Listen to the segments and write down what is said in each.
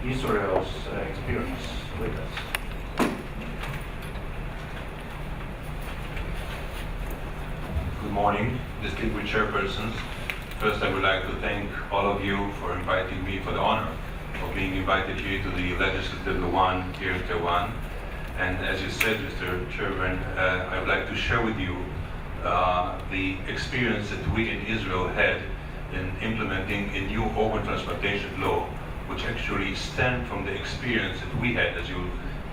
Israel's experience with us. Good morning, distinguished chairpersons. First, I would like to thank all of you for inviting me, for the honor of being invited here to the Legislative One here in Taiwan. And as you said, Mr. Chairman, I would like to share with you the experience that we in Israel had in implementing a new organ transplantation law, which actually stemmed from the experience that we had, as you'll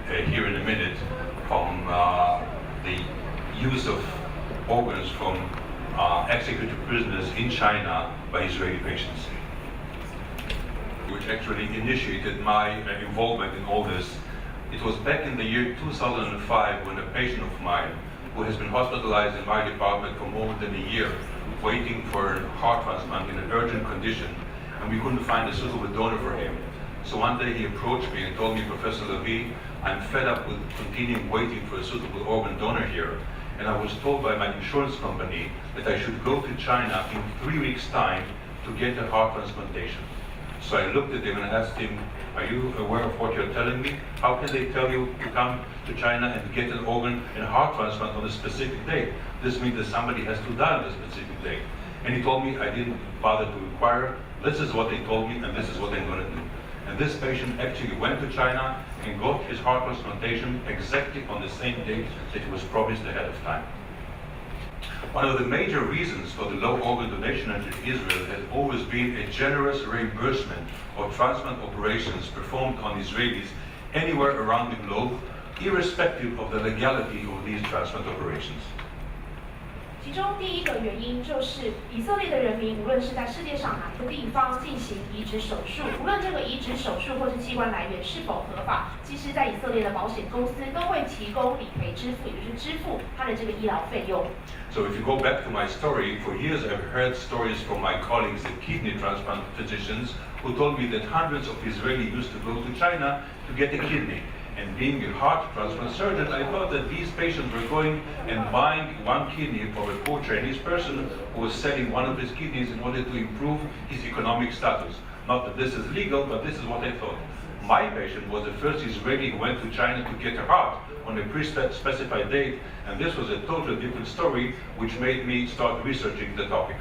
hear in a minute, from the use of organs from executed prisoners in China by Israeli patients, which actually initiated my involvement in all this. It was back in the year 2005 when a patient of mine who has been hospitalized in my department for more than a year, waiting for a heart transplant in an urgent condition, and we couldn't find a suitable donor for him. So one day he approached me and told me, Professor Lavee, I'm fed up with continuing waiting for a suitable organ donor here. And I was told by my insurance company that I should go to China in 3 weeks' time to get a heart transplantation. So I looked at him and asked him, are you aware of what you're telling me? How can they tell you to come to China and get an organ and a heart transplant on a specific date? This means that somebody has to die on a specific date. And he told me I didn't bother to inquire. This is what they told me and this is what I'm going to do. And this patient actually went to China and got his heart transplantation exactly on the same date that he was promised ahead of time. One of the major reasons for the low organ donation in Israel has always been a generous reimbursement of transplant operations performed on Israelis anywhere around the globe, irrespective of the legality of these transplant operations. 其中第一个原因就是以色列的人民无论是在世界上哪个地方进行移植手术，无论这个移植手术或是器官来源是否合法，其实在以色列的保险公司都会提供理赔支付，也就是支付他的这个医疗费用。So if you go back to my story, for years I've heard stories from my colleagues, the kidney transplant physicians, who told me that hundreds of Israelis used to go to China to get a kidney. And being a heart transplant surgeon, I thought that these patients were going and buying one kidney for a poor Chinese person who was selling one of his kidneys in order to improve his economic status. Not that this is legal, but this is what I thought. My patient was the first Israeli who went to China to get a heart on a pre-specified date, and this was a totally different story, which made me start researching the topic.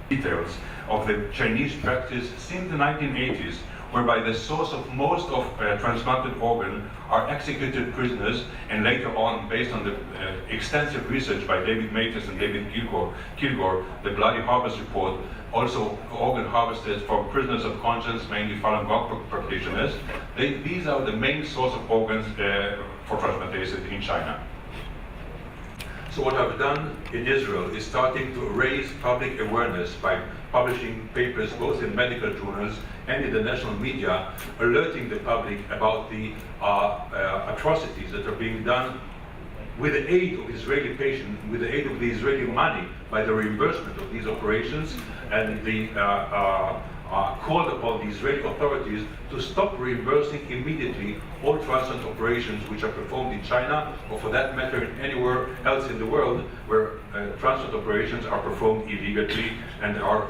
Details of the Chinese practice since the 1980s, whereby the source of most of transplanted organs are executed prisoners, and later on, based on the extensive research by David Mathis and David Kilgore, the Bloody Harvest report, also organ harvested from prisoners of conscience, mainly Falun Gong practitioners. These are the main source of organs for transplantation in China. So what I've done in Israel is starting to raise public awareness by publishing papers both in medical journals and in the national media, alerting the public about the atrocities that are being done with the aid of Israeli patients, with the aid of the Israeli money, by the reimbursement of these operations, and the called upon the Israeli authorities to stop reimbursing immediately all transplant operations which are performed in China, or for that matter anywhere else in the world where transplant operations are performed illegally and are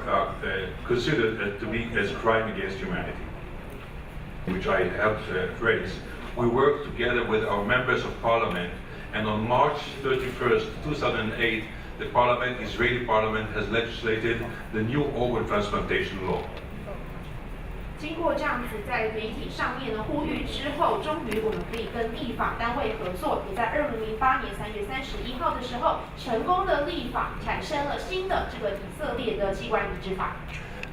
considered to be as a crime against humanity, which I helped raise. We worked together with our members of parliament, and on March 31st, 2008, the parliament, Israeli parliament, has legislated the new organ transplantation law. 经过这样子在媒体上面的呼吁之后，终于我们可以跟立法单位合作，也在2008年3月31号的时候，成功的立法产生了新的这个以色列的器官移植法。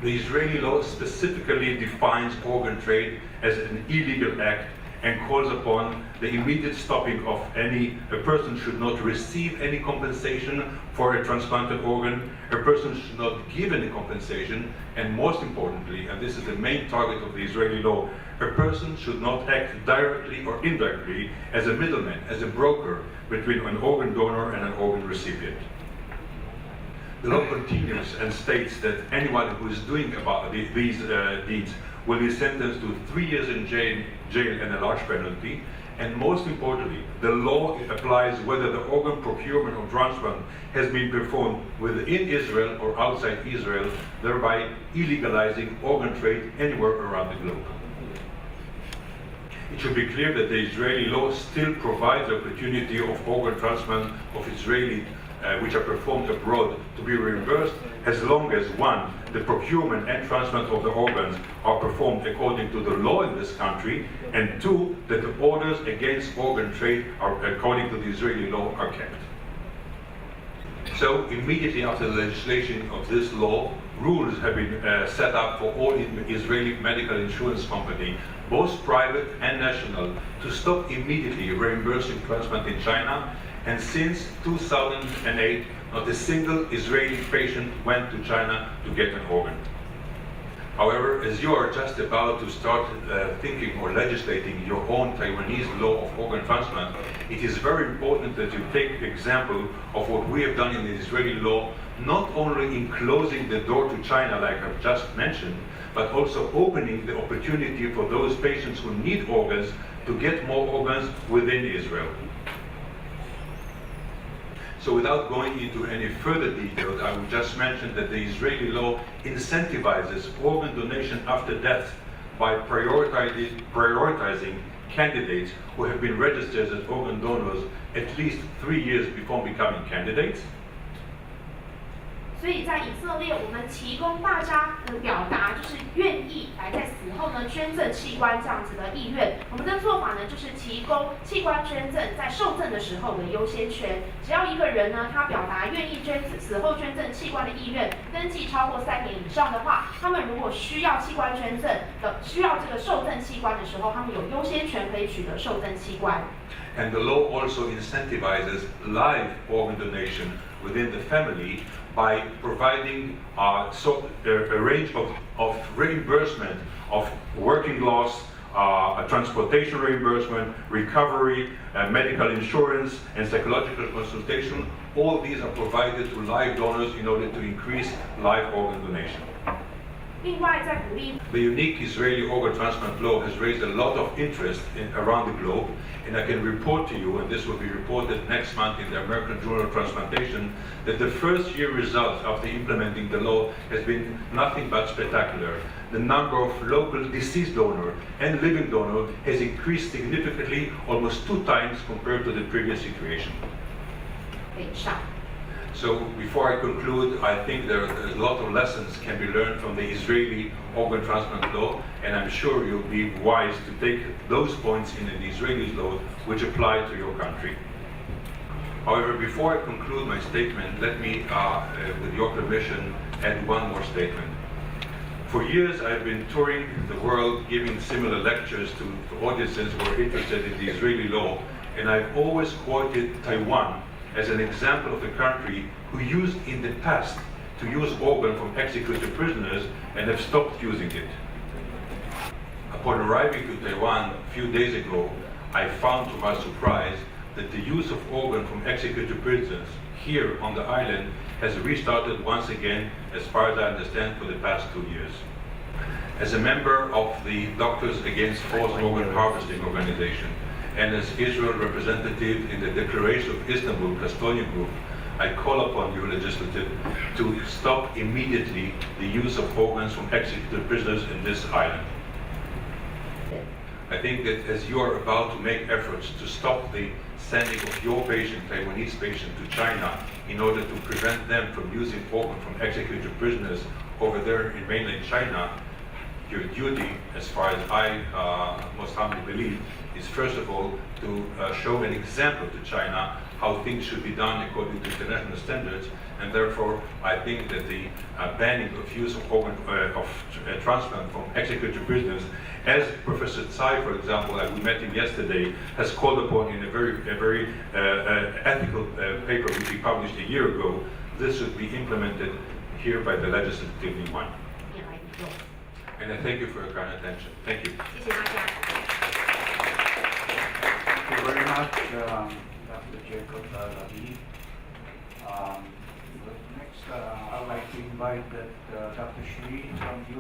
The Israeli law specifically defines organ trade as an illegal act and calls upon the immediate stopping of a person should not receive any compensation for a transplanted organ, a person should not give any compensation, and most importantly, and this is the main target of the Israeli law, a person should not act directly or indirectly as a middleman, as a broker between an organ donor and an organ recipient. The law continues and states that anyone who is doing about these deeds will be sentenced to 3 years in jail and a large penalty. And most importantly, the law applies whether the organ procurement or transplant has been performed within Israel or outside Israel, thereby illegalizing organ trade anywhere around the globe. It should be clear that the Israeli law still provides the opportunity of organ transplant of Israeli which are performed abroad to be reimbursed as long as one, the procurement and transplant of the organs are performed according to the law in this country, and two, that the orders against organ trade are according to the Israeli law are kept. So immediately after the legislation of this law, rules have been set up for all Israeli medical insurance companies, both private and national, to stop immediately reimbursing transplant in China. And since 2008, not a single Israeli patient went to China to get an organ. However, as you are just about to start thinking or legislating your own Taiwanese law of organ transplant, it is very important that you take example of what we have done in the Israeli law, not only in closing the door to China like I've just mentioned, but also opening the opportunity for those patients who need organs to get more organs within Israel. So without going into any further details, I would just mention that the Israeli law incentivizes organ donation after death by prioritizing candidates who have been registered as organ donors at least 3 years before becoming candidates. 所以在以色列，我们提供大家的表达就是愿意来在死后呢捐赠器官这样子的意愿。我们的做法呢就是提供器官捐赠在受赠的时候的优先权。只要一个人呢他表达愿意死后捐赠器官的意愿，登记超过3年以上的话，他们如果需要器官捐赠的需要这个受赠器官的时候，他们有优先权可以取得受赠器官。And the law also incentivizes live organ donation within the family by providing a range of reimbursement of working loss, transportation reimbursement, recovery, medical insurance, and psychological consultation. All these are provided to live donors in order to increase live organ donation. 另外，在鼓励 The unique Israeli organ transplant law has raised a lot of interest around the globe, and I can report to you, and this will be reported next month in the American Journal of Transplantation, that the first year results after implementing the law has been nothing but spectacular. The number of local deceased donor and living donor has increased significantly, almost 2 times compared to the previous situation. 北上。 So before I conclude, I think there's a lot of lessons can be learned from the Israeli organ transplant law, and I'm sure you'll be wise to take those points in the Israeli law which apply to your country. However, before I conclude my statement, let me, with your permission, add one more statement. For years, I've been touring the world giving similar lectures to audiences who are interested in the Israeli law, and I've always quoted Taiwan as an example of a country who used in the past to use organ from executed prisoners and have stopped using it. Upon arriving to Taiwan a few days ago, I found to my surprise that the use of organ from executed prisoners here on the island has restarted once again, as far as I understand, for the past 2 years. As a member of the Doctors Against Forced Organ Harvesting organization, and as Israel representative in the Declaration of Istanbul Custodian Group, I call upon you, legislative, to stop immediately the use of organs from executed prisoners in this island. I think that as you are about to make efforts to stop the sending of your patient, Taiwanese patient, to China in order to prevent them from using organs from executed prisoners over there in mainland China, your duty, as far as I most humbly believe, is first of all to show an example to China how things should be done according to international standards, and therefore I think that the banning of use of organ transplant from executed prisoners, as Professor Tsai, for example, we met him yesterday, has called upon in a very ethical paper which he published a year ago, this should be implemented here by the legislative one. And I thank you for your kind attention. Thank you. 谢谢大家。 Thank you very much, Dr. Jacob Lavee. Next, I'd like to invite Dr. Shree from US.